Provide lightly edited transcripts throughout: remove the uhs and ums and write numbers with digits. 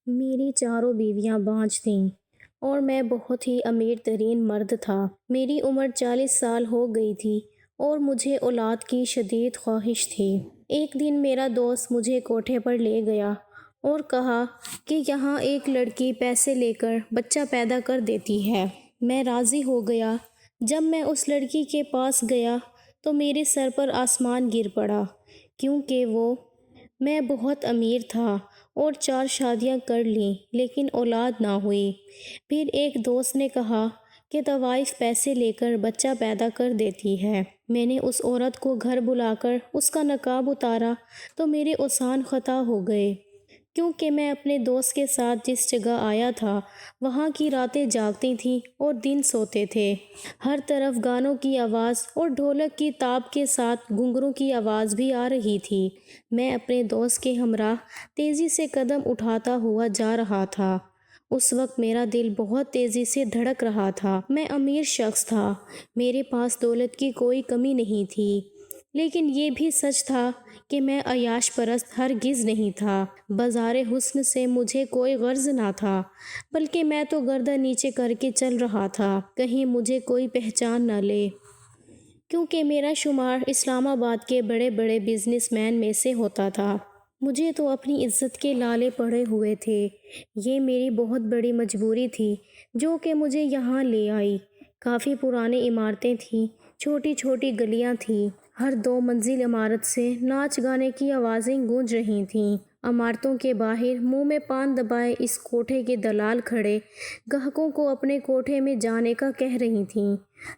میری چاروں بیویاں بانجھ تھیں اور میں بہت ہی امیر ترین مرد تھا۔ میری عمر 40 سال ہو گئی تھی اور مجھے اولاد کی شدید خواہش تھی۔ ایک دن میرا دوست مجھے کوٹھے پر لے گیا اور کہا کہ یہاں ایک لڑکی پیسے لے کر بچہ پیدا کر دیتی ہے۔ میں راضی ہو گیا۔ جب میں اس لڑکی کے پاس گیا تو میرے سر پر آسمان گر پڑا، کیونکہ میں بہت امیر تھا اور 4 شادیاں کر لیں لیکن اولاد نہ ہوئی۔ پھر ایک دوست نے کہا کہ طوائف پیسے لے کر بچہ پیدا کر دیتی ہے۔ میں نے اس عورت کو گھر بلا کر اس کا نقاب اتارا تو میرے اوزان خطا ہو گئے، کیونکہ میں اپنے دوست کے ساتھ جس جگہ آیا تھا وہاں کی راتیں جاگتی تھیں اور دن سوتے تھے۔ ہر طرف گانوں کی آواز اور ڈھولک کی تاب کے ساتھ گھنگرو کی آواز بھی آ رہی تھی۔ میں اپنے دوست کے ہمراہ تیزی سے قدم اٹھاتا ہوا جا رہا تھا۔ اس وقت میرا دل بہت تیزی سے دھڑک رہا تھا۔ میں امیر شخص تھا، میرے پاس دولت کی کوئی کمی نہیں تھی، لیکن یہ بھی سچ تھا کہ میں عیاش پرست ہرگز نہیں تھا۔ بازار حسن سے مجھے کوئی غرض نہ تھا، بلکہ میں تو گردن نیچے کر کے چل رہا تھا، کہیں مجھے کوئی پہچان نہ لے، کیونکہ میرا شمار اسلام آباد کے بڑے بڑے بزنس مین میں سے ہوتا تھا۔ مجھے تو اپنی عزت کے لالے پڑے ہوئے تھے۔ یہ میری بہت بڑی مجبوری تھی جو کہ مجھے یہاں لے آئی۔ کافی پرانی عمارتیں تھیں، چھوٹی چھوٹی گلیاں تھیں، ہر 2 منزل عمارت سے ناچ گانے کی آوازیں گونج رہی تھیں۔ عمارتوں کے باہر منہ میں پان دبائے اس کوٹھے کے دلال کھڑے گاہکوں کو اپنے کوٹھے میں جانے کا کہہ رہی تھیں،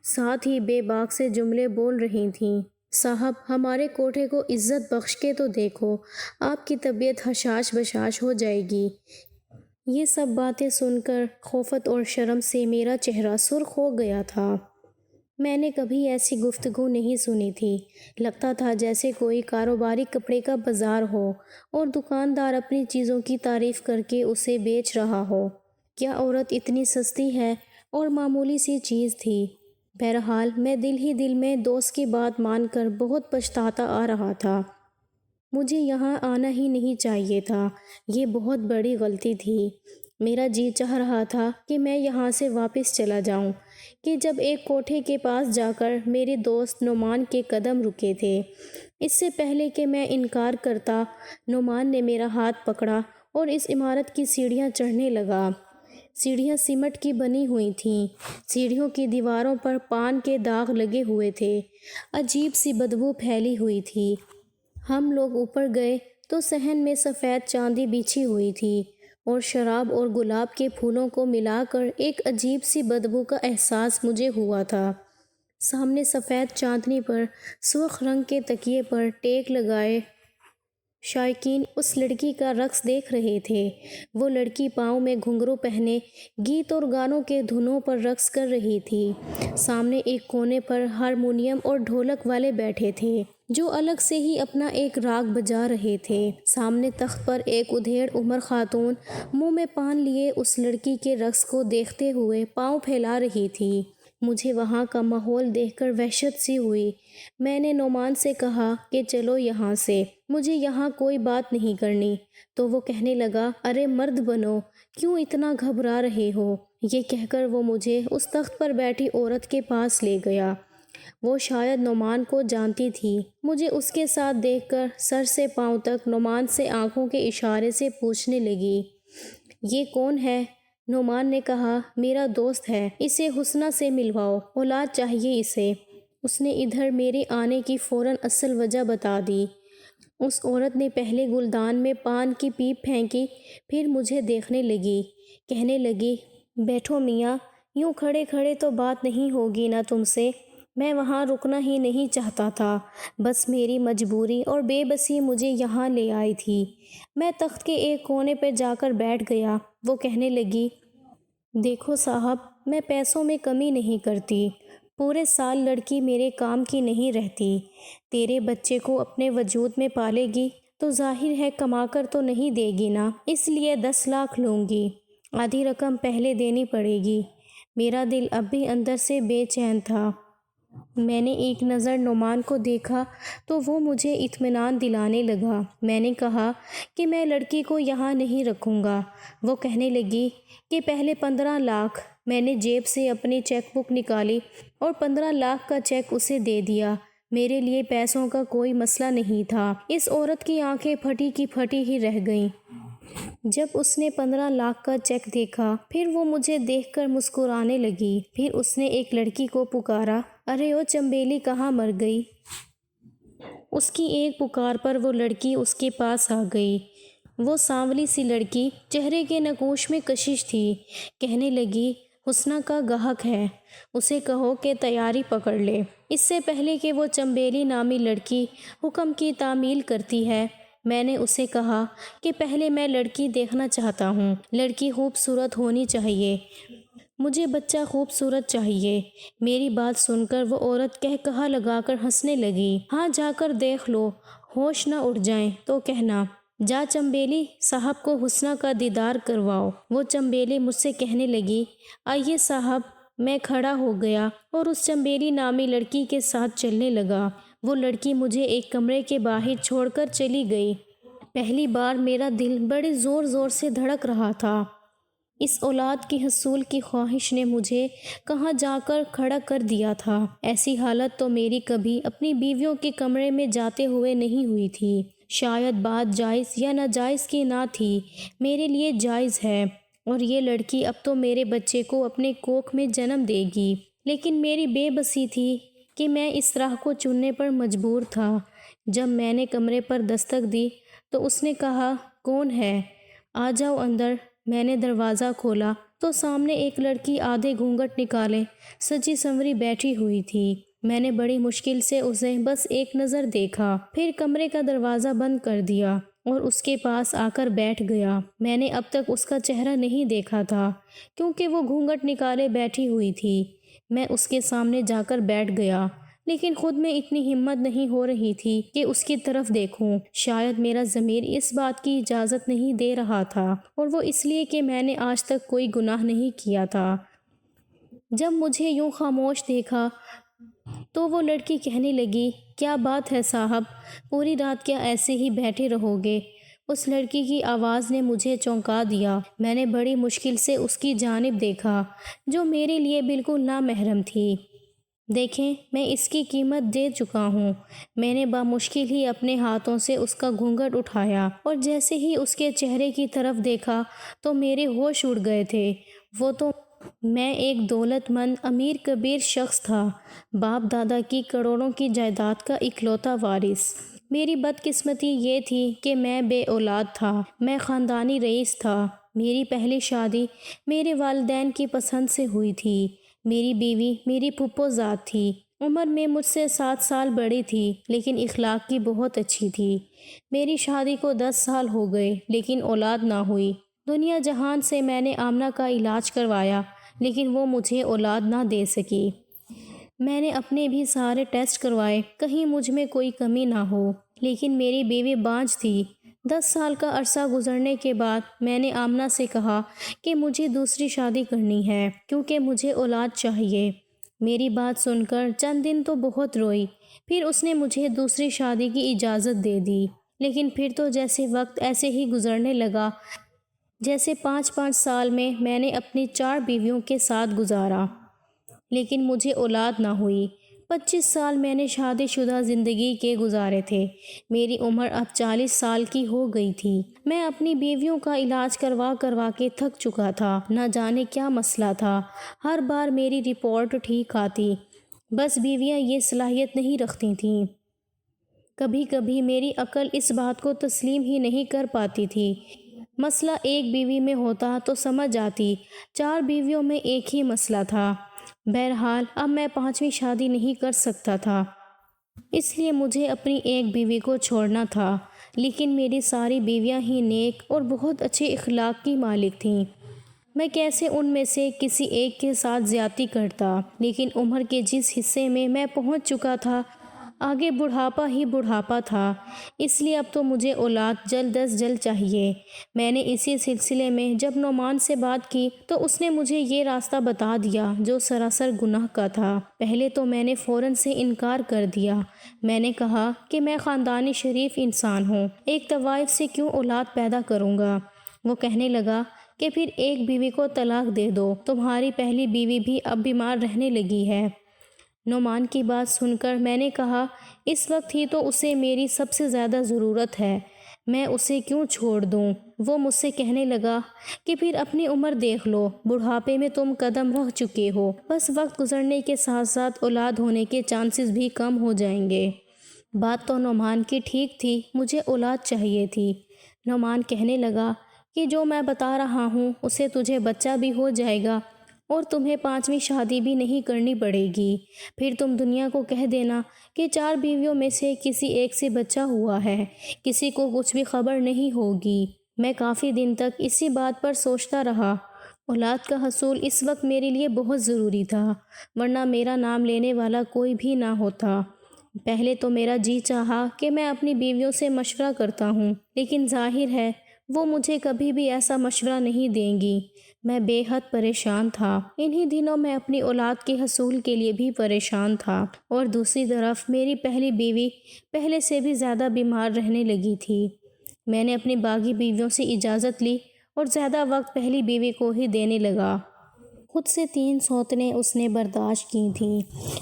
ساتھ ہی بے باک سے جملے بول رہی تھیں: صاحب، ہمارے کوٹھے کو عزت بخش کے تو دیکھو، آپ کی طبیعت حشاش بشاش ہو جائے گی۔ یہ سب باتیں سن کر خوفت اور شرم سے میرا چہرہ سرخ ہو گیا تھا۔ میں نے کبھی ایسی گفتگو نہیں سنی تھی۔ لگتا تھا جیسے کوئی کاروباری کپڑے کا بازار ہو اور دکاندار اپنی چیزوں کی تعریف کر کے اسے بیچ رہا ہو۔ کیا عورت اتنی سستی ہے اور معمولی سی چیز تھی۔ بہرحال میں دل ہی دل میں دوست کی بات مان کر بہت پچھتاتا آ رہا تھا۔ مجھے یہاں آنا ہی نہیں چاہیے تھا، یہ بہت بڑی غلطی تھی۔ میرا جی چاہ رہا تھا کہ میں یہاں سے واپس چلا جاؤں کہ جب ایک کوٹھے کے پاس جا کر میرے دوست نعمان کے قدم رکے تھے۔ اس سے پہلے کہ میں انکار کرتا، نعمان نے میرا ہاتھ پکڑا اور اس عمارت کی سیڑھیاں چڑھنے لگا۔ سیڑھیاں سیمنٹ کی بنی ہوئی تھیں، سیڑھیوں کی دیواروں پر پان کے داغ لگے ہوئے تھے، عجیب سی بدبو پھیلی ہوئی تھی۔ ہم لوگ اوپر گئے تو صحن میں سفید چاندی بچھی ہوئی تھی اور شراب اور گلاب کے پھولوں کو ملا کر ایک عجیب سی بدبو کا احساس مجھے ہوا تھا۔ سامنے سفید چاندنی پر سرخ رنگ کے تکیے پر ٹیک لگائے شائقین اس لڑکی کا رقص دیکھ رہے تھے۔ وہ لڑکی پاؤں میں گھنگرو پہنے گیت اور گانوں کے دھنوں پر رقص کر رہی تھی۔ سامنے ایک کونے پر ہارمونیم اور ڈھولک والے بیٹھے تھے جو الگ سے ہی اپنا ایک راگ بجا رہے تھے۔ سامنے تخت پر ایک ادھیڑ عمر خاتون منہ میں پان لیے اس لڑکی کے رقص کو دیکھتے ہوئے پاؤں پھیلا رہی تھی۔ مجھے وہاں کا ماحول دیکھ کر وحشت سی ہوئی۔ میں نے نعمان سے کہا کہ چلو یہاں سے، مجھے یہاں کوئی بات نہیں کرنی۔ تو وہ کہنے لگا، ارے مرد بنو، کیوں اتنا گھبرا رہے ہو؟ یہ کہہ کر وہ مجھے اس تخت پر بیٹھی عورت کے پاس لے گیا۔ وہ شاید نعمان کو جانتی تھی۔ مجھے اس کے ساتھ دیکھ کر سر سے پاؤں تک نعمان سے آنکھوں کے اشارے سے پوچھنے لگی، یہ کون ہے؟ نعمان نے کہا، میرا دوست ہے، اسے حسنہ سے ملواؤ، اولاد چاہیے اسے۔ اس نے ادھر میرے آنے کی فوراً اصل وجہ بتا دی۔ اس عورت نے پہلے گلدان میں پان کی پیپ پھینکی، پھر مجھے دیکھنے لگی، کہنے لگی، بیٹھو میاں، یوں کھڑے کھڑے تو بات نہیں ہوگی نا تم سے؟ میں وہاں رکنا ہی نہیں چاہتا تھا، بس میری مجبوری اور بے بسی مجھے یہاں لے آئی تھی۔ میں تخت کے ایک کونے پہ جا کر بیٹھ گیا۔ وہ کہنے لگی، دیکھو صاحب، میں پیسوں میں کمی نہیں کرتی، پورے سال لڑکی میرے کام کی نہیں رہتی، تیرے بچے کو اپنے وجود میں پالے گی تو ظاہر ہے کما کر تو نہیں دے گی نا، اس لیے 10 لاکھ لوں گی، آدھی رقم پہلے دینی پڑے گی۔ میرا دل اب بھی اندر سے بے چین تھا۔ میں نے ایک نظر نعمان کو دیکھا تو وہ مجھے اطمینان دلانے لگا۔ میں نے کہا کہ میں لڑکی کو یہاں نہیں رکھوں گا۔ وہ کہنے لگی کہ پہلے 15 لاکھ۔ میں نے جیب سے اپنی چیک بک نکالی اور 15 لاکھ کا چیک اسے دے دیا۔ میرے لیے پیسوں کا کوئی مسئلہ نہیں تھا۔ اس عورت کی آنکھیں پھٹی کی پھٹی ہی رہ گئیں جب اس نے 15 لاکھ کا چیک دیکھا۔ پھر وہ مجھے دیکھ کر مسکرانے لگی۔ پھر اس نے ایک لڑکی کو پکارا، ارے او چنبیلی کہاں مر گئی؟ اس کی ایک پکار پر وہ لڑکی اس کے پاس آ گئی۔ وہ سانولی سی لڑکی چہرے کے نقوش میں کشش تھی۔ کہنے لگی، حسنہ کا گاہک ہے، اسے کہو کہ تیاری پکڑ لے۔ اس سے پہلے کہ وہ چنبیلی نامی لڑکی حکم کی تعمیل کرتی ہے، میں نے اسے کہا کہ پہلے میں لڑکی دیکھنا چاہتا ہوں۔ لڑکی خوبصورت ہونی چاہیے، مجھے بچہ خوبصورت چاہیے۔ میری بات سن کر وہ عورت کہا لگا کر ہنسنے لگی۔ ہاں جا کر دیکھ لو، ہوش نہ اڑ جائیں تو کہنا۔ جا چنبیلی صاحب کو حسنہ کا دیدار کرواؤ۔ وہ چنبیلی مجھ سے کہنے لگی، آئیے صاحب۔ میں کھڑا ہو گیا اور اس چنبیلی نامی لڑکی کے ساتھ چلنے لگا۔ وہ لڑکی مجھے ایک کمرے کے باہر چھوڑ کر چلی گئی۔ پہلی بار میرا دل بڑے زور زور سے دھڑک رہا تھا۔ اس اولاد کی حصول کی خواہش نے مجھے کہاں جا کر کھڑا کر دیا تھا۔ ایسی حالت تو میری کبھی اپنی بیویوں کے کمرے میں جاتے ہوئے نہیں ہوئی تھی۔ شاید بات جائز یا ناجائز کی نہ تھی، میرے لیے جائز ہے، اور یہ لڑکی اب تو میرے بچے کو اپنے کوکھ میں جنم دے گی۔ لیکن میری بے بسی تھی کہ میں اس راہ کو چننے پر مجبور تھا۔ جب میں نے کمرے پر دستک دی تو اس نے کہا، کون ہے؟ آ جاؤ اندر۔ میں نے دروازہ کھولا تو سامنے ایک لڑکی آدھے گھونگھٹ نکالے سجی سنوری بیٹھی ہوئی تھی۔ میں نے بڑی مشکل سے اسے بس ایک نظر دیکھا، پھر کمرے کا دروازہ بند کر دیا اور اس کے پاس آ کر بیٹھ گیا۔ میں نے اب تک اس کا چہرہ نہیں دیکھا تھا کیونکہ وہ گھونگھٹ نکالے بیٹھی ہوئی تھی۔ میں اس کے سامنے جا کر بیٹھ گیا، لیکن خود میں اتنی ہمت نہیں ہو رہی تھی کہ اس کی طرف دیکھوں۔ شاید میرا ضمیر اس بات کی اجازت نہیں دے رہا تھا، اور وہ اس لیے کہ میں نے آج تک کوئی گناہ نہیں کیا تھا۔ جب مجھے یوں خاموش دیکھا تو وہ لڑکی کہنے لگی، کیا بات ہے صاحب، پوری رات کیا ایسے ہی بیٹھے رہو گے؟ اس لڑکی کی آواز نے مجھے چونکا دیا۔ میں نے بڑی مشکل سے اس کی جانب دیکھا جو میرے لیے بالکل نامحرم تھی۔ دیکھیں، میں اس کی قیمت دے چکا ہوں۔ میں نے بامشکل ہی اپنے ہاتھوں سے اس کا گھونگھٹ اٹھایا، اور جیسے ہی اس کے چہرے کی طرف دیکھا تو میرے ہوش اڑ گئے تھے۔ وہ تو میں ایک دولت مند امیر کبیر شخص تھا، باپ دادا کی کروڑوں کی جائیداد کا اکلوتا وارث۔ میری بدقسمتی یہ تھی کہ میں بے اولاد تھا۔ میں خاندانی رئیس تھا۔ میری پہلی شادی میرے والدین کی پسند سے ہوئی تھی۔ میری بیوی میری پھپھو ذات تھی، عمر میں مجھ سے 7 سال بڑی تھی، لیکن اخلاق کی بہت اچھی تھی۔ میری شادی کو 10 سال ہو گئے لیکن اولاد نہ ہوئی۔ دنیا جہان سے میں نے آمنہ کا علاج کروایا، لیکن وہ مجھے اولاد نہ دے سکی۔ میں نے اپنے بھی سارے ٹیسٹ کروائے، کہیں مجھ میں کوئی کمی نہ ہو، لیکن میری بیوی بانجھ تھی۔ 10 سال کا عرصہ گزرنے کے بعد میں نے آمنہ سے کہا کہ مجھے دوسری شادی کرنی ہے کیونکہ مجھے اولاد چاہیے۔ میری بات سن کر چند دن تو بہت روئی، پھر اس نے مجھے دوسری شادی کی اجازت دے دی۔ لیکن پھر تو جیسے وقت ایسے ہی گزرنے لگا جیسے 5 سال میں نے اپنی 4 بیویوں کے ساتھ گزارا، لیکن مجھے اولاد نہ ہوئی۔ 25 سال میں نے شادی شدہ زندگی کے گزارے تھے۔ میری عمر اب 40 سال کی ہو گئی تھی۔ میں اپنی بیویوں کا علاج کروا کے تھک چکا تھا۔ نہ جانے کیا مسئلہ تھا، ہر بار میری رپورٹ ٹھیک آتی، بس بیویاں یہ صلاحیت نہیں رکھتی تھیں۔ کبھی کبھی میری عقل اس بات کو تسلیم ہی نہیں کر پاتی تھی۔ مسئلہ ایک بیوی میں ہوتا تو سمجھ آتی، 4 بیویوں میں ایک ہی مسئلہ تھا۔ بہرحال اب میں 5ویں شادی نہیں کر سکتا تھا، اس لیے مجھے اپنی ایک بیوی کو چھوڑنا تھا۔ لیکن میری ساری بیویاں ہی نیک اور بہت اچھے اخلاق کی مالک تھیں۔ میں کیسے ان میں سے کسی ایک کے ساتھ زیادتی کرتا؟ لیکن عمر کے جس حصے میں پہنچ چکا تھا آگے بڑھاپا ہی بڑھاپا تھا، اس لیے اب تو مجھے اولاد جلد از جلد چاہیے۔ میں نے اسی سلسلے میں جب نعمان سے بات کی تو اس نے مجھے یہ راستہ بتا دیا جو سراسر گناہ کا تھا۔ پہلے تو میں نے فوراً سے انکار کر دیا۔ میں نے کہا کہ میں خاندانی شریف انسان ہوں، ایک طوائف سے کیوں اولاد پیدا کروں گا؟ وہ کہنے لگا کہ پھر ایک بیوی کو طلاق دے دو، تمہاری پہلی بیوی بھی اب بیمار رہنے لگی ہے۔ نعمان کی بات سن کر میں نے کہا اس وقت ہی تو اسے میری سب سے زیادہ ضرورت ہے، میں اسے کیوں چھوڑ دوں؟ وہ مجھ سے کہنے لگا کہ پھر اپنی عمر دیکھ لو، بڑھاپے میں تم قدم رکھ چکے ہو، بس وقت گزرنے کے ساتھ ساتھ اولاد ہونے کے چانسز بھی کم ہو جائیں گے۔ بات تو نعمان کی ٹھیک تھی، مجھے اولاد چاہیے تھی۔ نعمان کہنے لگا کہ جو میں بتا رہا ہوں اسے تجھے بچہ بھی ہو جائے گا اور تمہیں 5ویں شادی بھی نہیں کرنی پڑے گی۔ پھر تم دنیا کو کہہ دینا کہ 4 بیویوں میں سے کسی ایک سے بچہ ہوا ہے، کسی کو کچھ بھی خبر نہیں ہوگی۔ میں کافی دن تک اسی بات پر سوچتا رہا۔ اولاد کا حصول اس وقت میرے لیے بہت ضروری تھا، ورنہ میرا نام لینے والا کوئی بھی نہ ہوتا۔ پہلے تو میرا جی چاہا کہ میں اپنی بیویوں سے مشورہ کرتا ہوں، لیکن ظاہر ہے وہ مجھے کبھی بھی ایسا مشورہ نہیں دیں گی۔ میں بے حد پریشان تھا۔ انہی دنوں میں اپنی اولاد کے حصول کے لیے بھی پریشان تھا، اور دوسری طرف میری پہلی بیوی پہلے سے بھی زیادہ بیمار رہنے لگی تھی۔ میں نے اپنی باقی بیویوں سے اجازت لی اور زیادہ وقت پہلی بیوی کو ہی دینے لگا۔ خود سے 3 سوتنیں اس نے برداشت کی تھیں،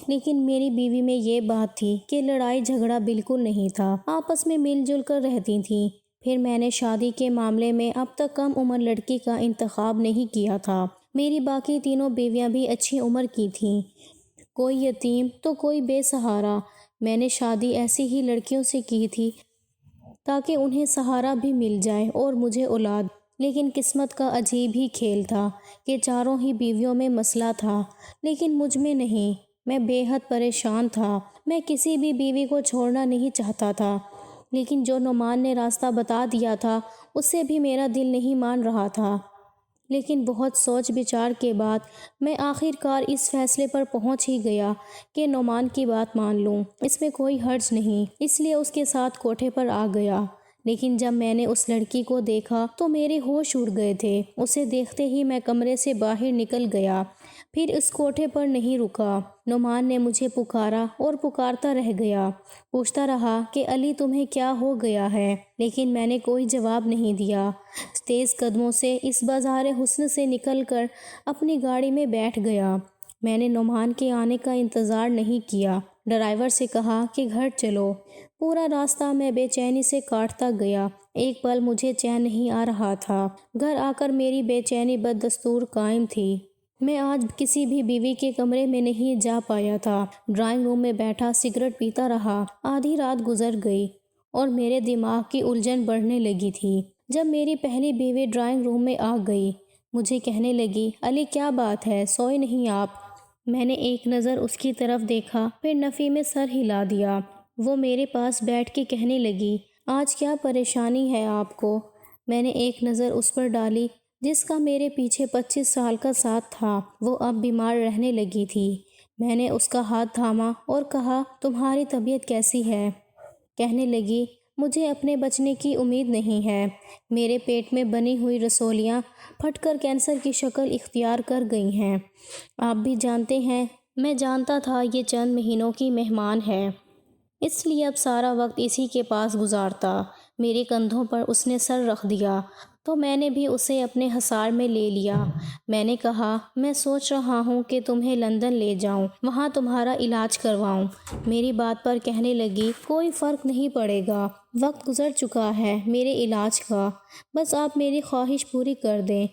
لیکن میری بیوی میں یہ بات تھی کہ لڑائی جھگڑا بالکل نہیں تھا، آپس میں مل جل کر رہتی تھیں۔ پھر میں نے شادی کے معاملے میں اب تک کم عمر لڑکی کا انتخاب نہیں کیا تھا۔ میری باقی تینوں بیویاں بھی اچھی عمر کی تھیں، کوئی یتیم تو کوئی بے سہارا۔ میں نے شادی ایسی ہی لڑکیوں سے کی تھی تاکہ انہیں سہارا بھی مل جائے اور مجھے اولاد۔ لیکن قسمت کا عجیب ہی کھیل تھا کہ چاروں ہی بیویوں میں مسئلہ تھا، لیکن مجھ میں نہیں۔ میں بے حد پریشان تھا، میں کسی بھی بیوی کو چھوڑنا نہیں چاہتا تھا، لیکن جو نعمان نے راستہ بتا دیا تھا اس سے بھی میرا دل نہیں مان رہا تھا۔ لیکن بہت سوچ بچار کے بعد میں آخر کار اس فیصلے پر پہنچ ہی گیا کہ نعمان کی بات مان لوں، اس میں کوئی حرج نہیں، اس لیے اس کے ساتھ کوٹھے پر آ گیا۔ لیکن جب میں نے اس لڑکی کو دیکھا تو میرے ہوش اڑ گئے تھے۔ اسے دیکھتے ہی میں کمرے سے باہر نکل گیا، پھر اس کوٹھے پر نہیں رکا۔ نعمان نے مجھے پکارا اور پکارتا رہ گیا، پوچھتا رہا کہ علی تمہیں کیا ہو گیا ہے، لیکن میں نے کوئی جواب نہیں دیا۔ تیز قدموں سے اس بازار حسن سے نکل کر اپنی گاڑی میں بیٹھ گیا۔ میں نے نعمان کے آنے کا انتظار نہیں کیا، ڈرائیور سے کہا کہ گھر چلو۔ پورا راستہ میں بے چینی سے کاٹتا گیا، ایک پل مجھے چین نہیں آ رہا تھا۔ گھر آ کر میری بے چینی بدستور قائم تھی۔ میں آج کسی بھی بیوی کے کمرے میں نہیں جا پایا تھا، ڈرائنگ روم میں بیٹھا سگریٹ پیتا رہا۔ آدھی رات گزر گئی اور میرے دماغ کی الجھن بڑھنے لگی تھی۔ جب میری پہلی بیوی ڈرائنگ روم میں آ گئی، مجھے کہنے لگی علی کیا بات ہے، سوئے نہیں آپ؟ میں نے ایک نظر اس کی طرف دیکھا، پھر نفی میں سر ہلا دیا۔ وہ میرے پاس بیٹھ کے کہنے لگی آج کیا پریشانی ہے آپ کو؟ میں نے ایک نظر اس پر ڈالی جس کا میرے پیچھے 25 سال کا ساتھ تھا۔ وہ اب بیمار رہنے لگی تھی۔ میں نے اس کا ہاتھ تھاما اور کہا تمہاری طبیعت کیسی ہے؟ کہنے لگی مجھے اپنے بچنے کی امید نہیں ہے، میرے پیٹ میں بنی ہوئی رسولیاں پھٹ کر کینسر کی شکل اختیار کر گئی ہیں۔ آپ بھی جانتے ہیں، میں جانتا تھا یہ چند مہینوں کی مہمان ہے، اس لیے اب سارا وقت اسی کے پاس گزارتا۔ میرے کندھوں پر اس نے سر رکھ دیا تو میں نے بھی اسے اپنے حصار میں لے لیا۔ میں نے کہا میں سوچ رہا ہوں کہ تمہیں لندن لے جاؤں، وہاں تمہارا علاج کرواؤں۔ میری بات پر کہنے لگی کوئی فرق نہیں پڑے گا، وقت گزر چکا ہے میرے علاج کا، بس آپ میری خواہش پوری کر دیں،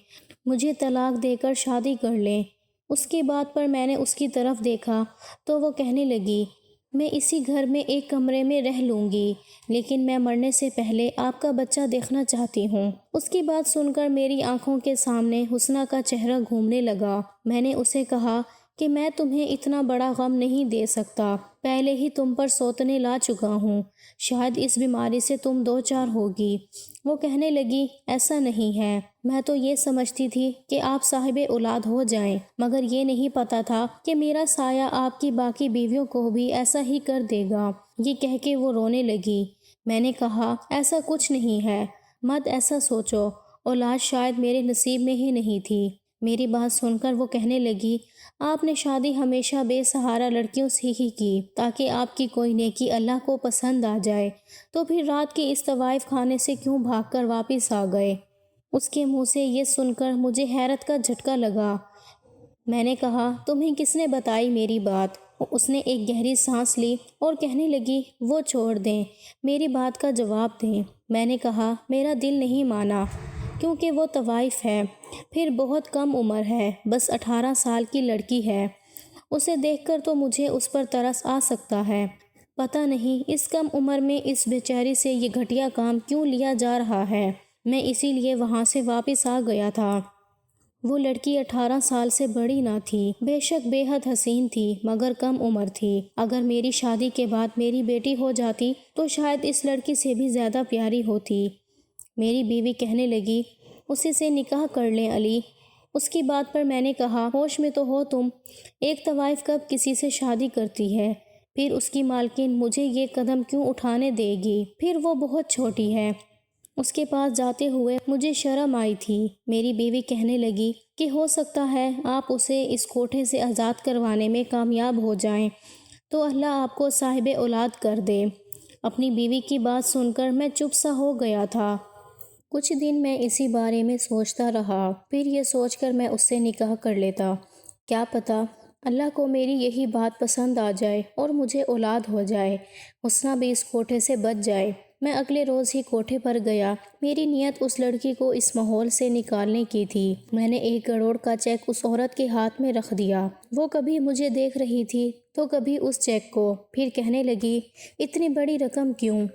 مجھے طلاق دے کر شادی کر لیں۔ اس کی بات پر میں نے اس کی طرف دیکھا تو وہ کہنے لگی میں اسی گھر میں ایک کمرے میں رہ لوں گی، لیکن میں مرنے سے پہلے آپ کا بچہ دیکھنا چاہتی ہوں۔ اس کی بات سن کر میری آنکھوں کے سامنے حسنہ کا چہرہ گھومنے لگا۔ میں نے اسے کہا کہ میں تمہیں اتنا بڑا غم نہیں دے سکتا، پہلے ہی تم پر سوتنے لا چکا ہوں، شاید اس بیماری سے تم دو چار ہوگی۔ وہ کہنے لگی ایسا نہیں ہے، میں تو یہ سمجھتی تھی کہ آپ صاحب اولاد ہو جائیں، مگر یہ نہیں پتا تھا کہ میرا سایہ آپ کی باقی بیویوں کو بھی ایسا ہی کر دے گا۔ یہ کہہ کے وہ رونے لگی۔ میں نے کہا ایسا کچھ نہیں ہے، مت ایسا سوچو، اولاد شاید میرے نصیب میں ہی نہیں تھی۔ میری بات سن کر وہ کہنے لگی آپ نے شادی ہمیشہ بے سہارا لڑکیوں سے ہی کی تاکہ آپ کی کوئی نیکی اللہ کو پسند آ جائے، تو پھر رات کے اس طوائف خانے سے کیوں بھاگ کر واپس آ گئے؟ اس کے منہ سے یہ سن کر مجھے حیرت کا جھٹکا لگا۔ میں نے کہا تمہیں کس نے بتائی میری بات؟ اس نے ایک گہری سانس لی اور کہنے لگی وہ چھوڑ دیں، میری بات کا جواب دیں۔ میں نے کہا میرا دل نہیں مانا، کیونکہ وہ طوائف ہے، پھر بہت کم عمر ہے، بس 18 سال کی لڑکی ہے۔ اسے دیکھ کر تو مجھے اس پر ترس آ سکتا ہے، پتہ نہیں اس کم عمر میں اس بیچاری سے یہ گھٹیا کام کیوں لیا جا رہا ہے۔ میں اسی لیے وہاں سے واپس آ گیا تھا۔ وہ لڑکی 18 سال سے بڑی نہ تھی، بے شک بے حد حسین تھی، مگر کم عمر تھی۔ اگر میری شادی کے بعد میری بیٹی ہو جاتی تو شاید اس لڑکی سے بھی زیادہ پیاری ہوتی۔ میری بیوی کہنے لگی اسی سے نکاح کر لیں علی۔ اس کی بات پر میں نے کہا ہوش میں تو ہو تم، ایک طوائف کب کسی سے شادی کرتی ہے؟ پھر اس کی مالکن مجھے یہ قدم کیوں اٹھانے دے گی؟ پھر وہ بہت چھوٹی ہے۔ اس کے پاس جاتے ہوئے مجھے شرم آئی تھی۔ میری بیوی کہنے لگی کہ ہو سکتا ہے آپ اسے اس کوٹھے سے آزاد کروانے میں کامیاب ہو جائیں تو اللہ آپ کو صاحب اولاد کر دے۔ اپنی بیوی کی بات سن کر میں چپ سا ہو گیا تھا۔ کچھ دن میں اسی بارے میں سوچتا رہا، پھر یہ سوچ کر میں اس سے نکاح کر لیتا۔ کیا پتہ اللہ کو میری یہی بات پسند آ جائے اور مجھے اولاد ہو جائے، حسنہ بھی اس کوٹھے سے بچ جائے۔ میں اگلے روز ہی کوٹھے پر گیا۔ میری نیت اس لڑکی کو اس ماحول سے نکالنے کی تھی۔ میں نے 1 کروڑ کا چیک اس عورت کے ہاتھ میں رکھ دیا۔ وہ کبھی مجھے دیکھ رہی تھی تو کبھی اس چیک کو، پھر کہنے لگی اتنی بڑی رقم کیوں؟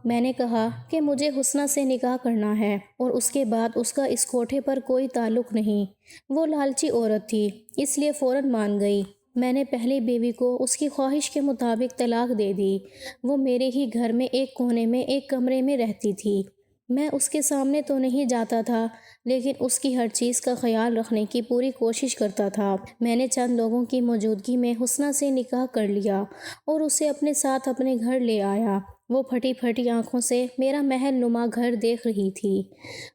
میں نے کہا کہ مجھے حسنہ سے نکاح کرنا ہے اور اس کے بعد اس کا اس کوٹھے پر کوئی تعلق نہیں۔ وہ لالچی عورت تھی، اس لیے فوراً مان گئی۔ میں نے پہلی بیوی کو اس کی خواہش کے مطابق طلاق دے دی۔ وہ میرے ہی گھر میں ایک کونے میں ایک کمرے میں رہتی تھی۔ میں اس کے سامنے تو نہیں جاتا تھا، لیکن اس کی ہر چیز کا خیال رکھنے کی پوری کوشش کرتا تھا۔ میں نے چند لوگوں کی موجودگی میں حسنہ سے نکاح کر لیا اور اسے اپنے ساتھ اپنے گھر لے آیا۔ وہ پھٹی پھٹی آنکھوں سے میرا محل نما گھر دیکھ رہی تھی۔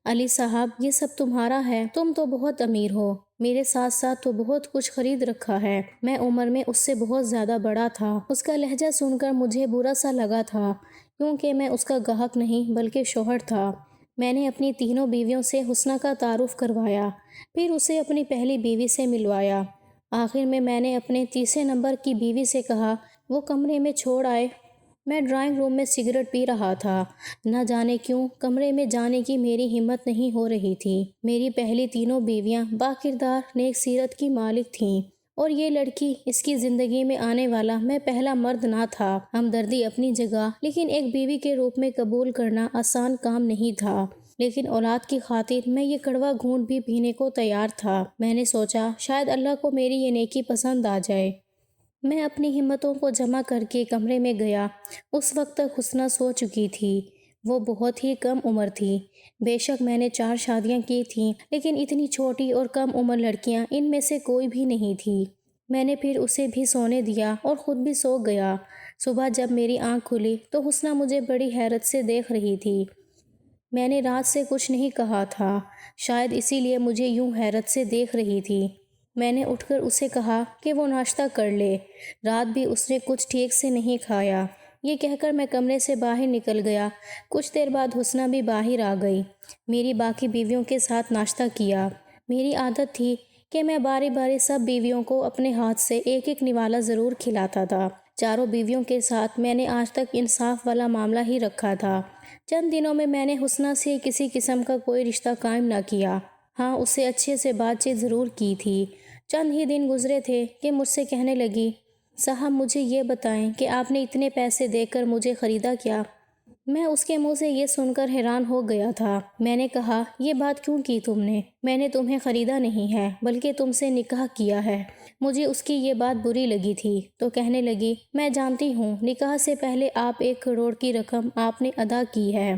علی صاحب یہ سب تمہارا ہے، تم تو بہت امیر ہو، میرے ساتھ ساتھ تو بہت کچھ خرید رکھا ہے۔ میں عمر میں اس سے بہت زیادہ بڑا تھا۔ اس کا لہجہ سن کر مجھے برا سا لگا تھا، کیونکہ میں اس کا گاہک نہیں بلکہ شوہر تھا۔ میں نے اپنی تینوں بیویوں سے حسنہ کا تعارف کروایا، پھر اسے اپنی پہلی بیوی سے ملوایا۔ آخر میں نے اپنے تیسرے نمبر کی بیوی سے کہا وہ کمرے میں چھوڑ آئے۔ میں ڈرائنگ روم میں سگریٹ پی رہا تھا۔ نہ جانے کیوں کمرے میں جانے کی میری ہمت نہیں ہو رہی تھی۔ میری پہلی تینوں بیویاں باکردار نیک سیرت کی مالک تھیں، اور یہ لڑکی، اس کی زندگی میں آنے والا میں پہلا مرد نہ تھا۔ ہمدردی اپنی جگہ، لیکن ایک بیوی کے روپ میں قبول کرنا آسان کام نہیں تھا۔ لیکن اولاد کی خاطر میں یہ کڑوا گھونٹ بھی پینے کو تیار تھا۔ میں نے سوچا شاید اللہ کو میری یہ نیکی پسند آ جائے۔ میں اپنی ہمتوں کو جمع کر کے کمرے میں گیا۔ اس وقت تک حسنہ سو چکی تھی۔ وہ بہت ہی کم عمر تھی۔ بے شک میں نے 4 شادیاں کی تھیں، لیکن اتنی چھوٹی اور کم عمر لڑکیاں ان میں سے کوئی بھی نہیں تھی۔ میں نے پھر اسے بھی سونے دیا اور خود بھی سو گیا۔ صبح جب میری آنکھ کھلی تو حسنہ مجھے بڑی حیرت سے دیکھ رہی تھی۔ میں نے رات سے کچھ نہیں کہا تھا، شاید اسی لیے مجھے یوں حیرت سے دیکھ رہی تھی۔ میں نے اٹھ کر اسے کہا کہ وہ ناشتہ کر لے، رات بھی اس نے کچھ ٹھیک سے نہیں کھایا۔ یہ کہہ کر میں کمرے سے باہر نکل گیا۔ کچھ دیر بعد حسنہ بھی باہر آ گئی۔ میری باقی بیویوں کے ساتھ ناشتہ کیا۔ میری عادت تھی کہ میں باری باری سب بیویوں کو اپنے ہاتھ سے ایک ایک نوالا ضرور کھلاتا تھا۔ چاروں بیویوں کے ساتھ میں نے آج تک انصاف والا معاملہ ہی رکھا تھا۔ چند دنوں میں نے حسنہ سے کسی قسم کا کوئی رشتہ قائم نہ کیا۔ ہاں، اس سے اچھے سے بات چیت ضرور کی تھی۔ چند ہی دن گزرے تھے کہ مجھ سے کہنے لگی صاحب مجھے یہ بتائیں کہ آپ نے اتنے پیسے دے کر مجھے خریدا کیا؟ میں اس کے منہ سے یہ سن کر حیران ہو گیا تھا۔ میں نے کہا، یہ بات کیوں کی تم نے؟ میں نے تمہیں خریدا نہیں ہے بلکہ تم سے نکاح کیا ہے۔ مجھے اس کی یہ بات بری لگی تھی تو کہنے لگی، میں جانتی ہوں نکاح سے پہلے آپ 1 کروڑ کی رقم آپ نے ادا کی ہے۔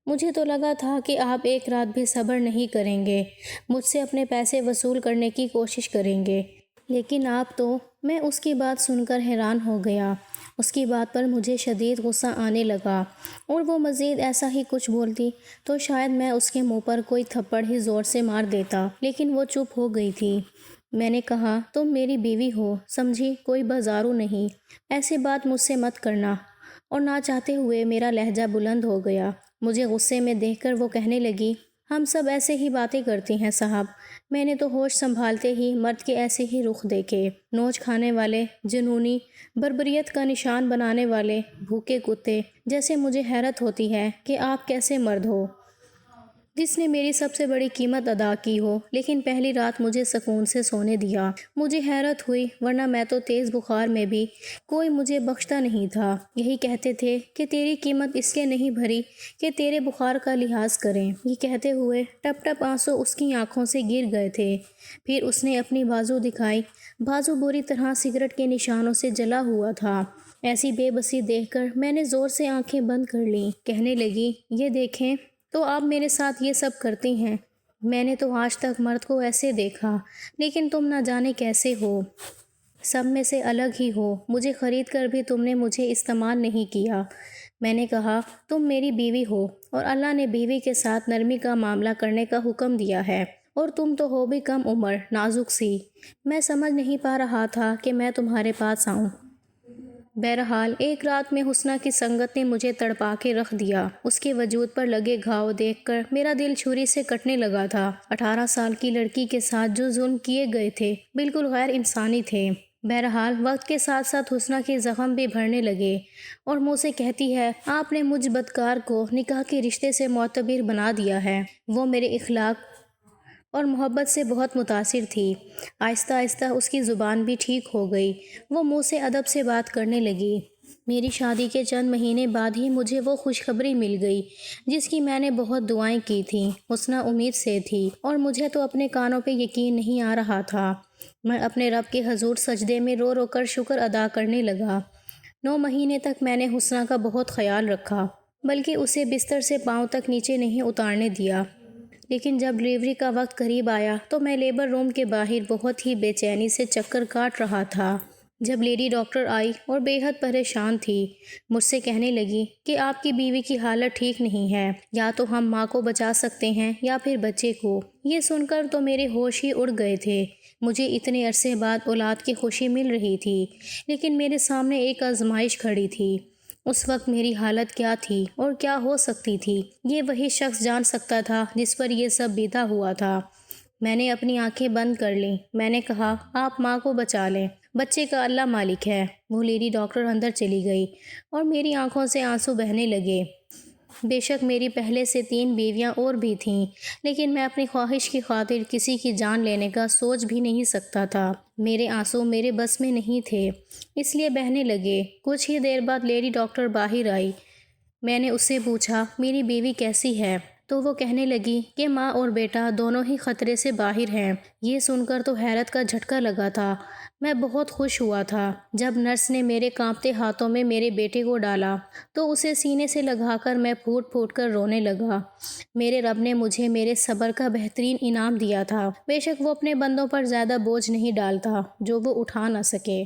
مجھے تو لگا تھا کہ آپ ایک رات بھی صبر نہیں کریں گے، مجھ سے اپنے پیسے وصول کرنے کی کوشش کریں گے، لیکن آپ تو… میں اس کی بات سن کر حیران ہو گیا۔ اس کی بات پر مجھے شدید غصہ آنے لگا، اور وہ مزید ایسا ہی کچھ بولتی تو شاید میں اس کے منہ پر کوئی تھپڑ ہی زور سے مار دیتا، لیکن وہ چپ ہو گئی تھی۔ میں نے کہا، تم میری بیوی ہو، سمجھی، کوئی بازارو نہیں، ایسی بات مجھ سے مت کرنا، اور نہ چاہتے ہوئے میرا لہجہ بلند ہو گیا۔ مجھے غصے میں دیکھ کر وہ کہنے لگی، ہم سب ایسے ہی باتیں کرتی ہیں صاحب، میں نے تو ہوش سنبھالتے ہی مرد کے ایسے ہی رخ دیکھے، نوچ کھانے والے، جنونی، بربریت کا نشان بنانے والے، بھوکے کتے جیسے۔ مجھے حیرت ہوتی ہے کہ آپ کیسے مرد ہو جس نے میری سب سے بڑی قیمت ادا کی ہو، لیکن پہلی رات مجھے سکون سے سونے دیا۔ مجھے حیرت ہوئی، ورنہ میں تو تیز بخار میں بھی کوئی مجھے بخشتا نہیں تھا۔ یہی کہتے تھے کہ تیری قیمت اس لیے نہیں بھری کہ تیرے بخار کا لحاظ کریں۔ یہ کہتے ہوئے ٹپ ٹپ آنسو اس کی آنکھوں سے گر گئے تھے۔ پھر اس نے اپنی بازو دکھائی، بازو بری طرح سگریٹ کے نشانوں سے جلا ہوا تھا۔ ایسی بے بسی دیکھ کر میں نے زور سے آنکھیں بند کر لیں۔ کہنے لگی، یہ دیکھیں تو آپ میرے ساتھ یہ سب کرتی ہیں۔ میں نے تو آج تک مرد کو ایسے دیکھا، لیکن تم نہ جانے کیسے ہو، سب میں سے الگ ہی ہو۔ مجھے خرید کر بھی تم نے مجھے استعمال نہیں کیا۔ میں نے کہا، تم میری بیوی ہو، اور اللہ نے بیوی کے ساتھ نرمی کا معاملہ کرنے کا حکم دیا ہے، اور تم تو ہو بھی کم عمر، نازک سی۔ میں سمجھ نہیں پا رہا تھا کہ میں تمہارے پاس آؤں۔ بہرحال ایک رات میں حسنہ کی سنگت نے مجھے تڑپا کے رکھ دیا۔ اس کے وجود پر لگے گھاؤ دیکھ کر میرا دل چھری سے کٹنے لگا تھا۔ 18 سال کی لڑکی کے ساتھ جو ظلم کیے گئے تھے بالکل غیر انسانی تھے۔ بہرحال وقت کے ساتھ ساتھ حسنہ کے زخم بھی بھرنے لگے، اور منہ سے کہتی ہے، آپ نے مجھ بدکار کو نکاح کے رشتے سے معتبر بنا دیا ہے۔ وہ میرے اخلاق اور محبت سے بہت متاثر تھی۔ آہستہ آہستہ اس کی زبان بھی ٹھیک ہو گئی، وہ منہ سے ادب سے بات کرنے لگی۔ میری شادی کے چند مہینے بعد ہی مجھے وہ خوشخبری مل گئی جس کی میں نے بہت دعائیں کی تھیں۔ حسنہ امید سے تھی، اور مجھے تو اپنے کانوں پہ یقین نہیں آ رہا تھا۔ میں اپنے رب کے حضور سجدے میں رو رو کر شکر ادا کرنے لگا۔ 9 مہینے تک میں نے حسنہ کا بہت خیال رکھا، بلکہ اسے بستر سے پاؤں تک نیچے نہیں اتارنے دیا۔ لیکن جب ڈلیوری کا وقت قریب آیا تو میں لیبر روم کے باہر بہت ہی بے چینی سے چکر کاٹ رہا تھا، جب لیڈی ڈاکٹر آئی اور بے حد پریشان تھی۔ مجھ سے کہنے لگی کہ آپ کی بیوی کی حالت ٹھیک نہیں ہے، یا تو ہم ماں کو بچا سکتے ہیں یا پھر بچے کو۔ یہ سن کر تو میرے ہوش ہی اڑ گئے تھے۔ مجھے اتنے عرصے بعد اولاد کی خوشی مل رہی تھی، لیکن میرے سامنے ایک آزمائش کھڑی تھی۔ اس وقت میری حالت کیا تھی اور کیا ہو سکتی تھی، یہ وہی شخص جان سکتا تھا جس پر یہ سب بیتا ہوا تھا۔ میں نے اپنی آنکھیں بند کر لیں۔ میں نے کہا، آپ ماں کو بچا لیں، بچے کا اللہ مالک ہے۔ وہ لیڈی ڈاکٹر اندر چلی گئی، اور میری آنکھوں سے آنسو بہنے لگے۔ بے شک میری پہلے سے 3 بیویاں اور بھی تھیں، لیکن میں اپنی خواہش کی خاطر کسی کی جان لینے کا سوچ بھی نہیں سکتا تھا۔ میرے آنسو میرے بس میں نہیں تھے، اس لیے بہنے لگے۔ کچھ ہی دیر بعد لیڈی ڈاکٹر باہر آئی۔ میں نے اس سے پوچھا، میری بیوی کیسی ہے؟ تو وہ کہنے لگی کہ ماں اور بیٹا دونوں ہی خطرے سے باہر ہیں۔ یہ سن کر تو حیرت کا جھٹکا لگا تھا۔ میں بہت خوش ہوا تھا جب نرس نے میرے کانپتے ہاتھوں میں میرے بیٹے کو ڈالا تو اسے سینے سے لگا کر میں پھوٹ پھوٹ کر رونے لگا۔ میرے رب نے مجھے میرے صبر کا بہترین انعام دیا تھا۔ بے شک وہ اپنے بندوں پر زیادہ بوجھ نہیں ڈالتا جو وہ اٹھا نہ سکے۔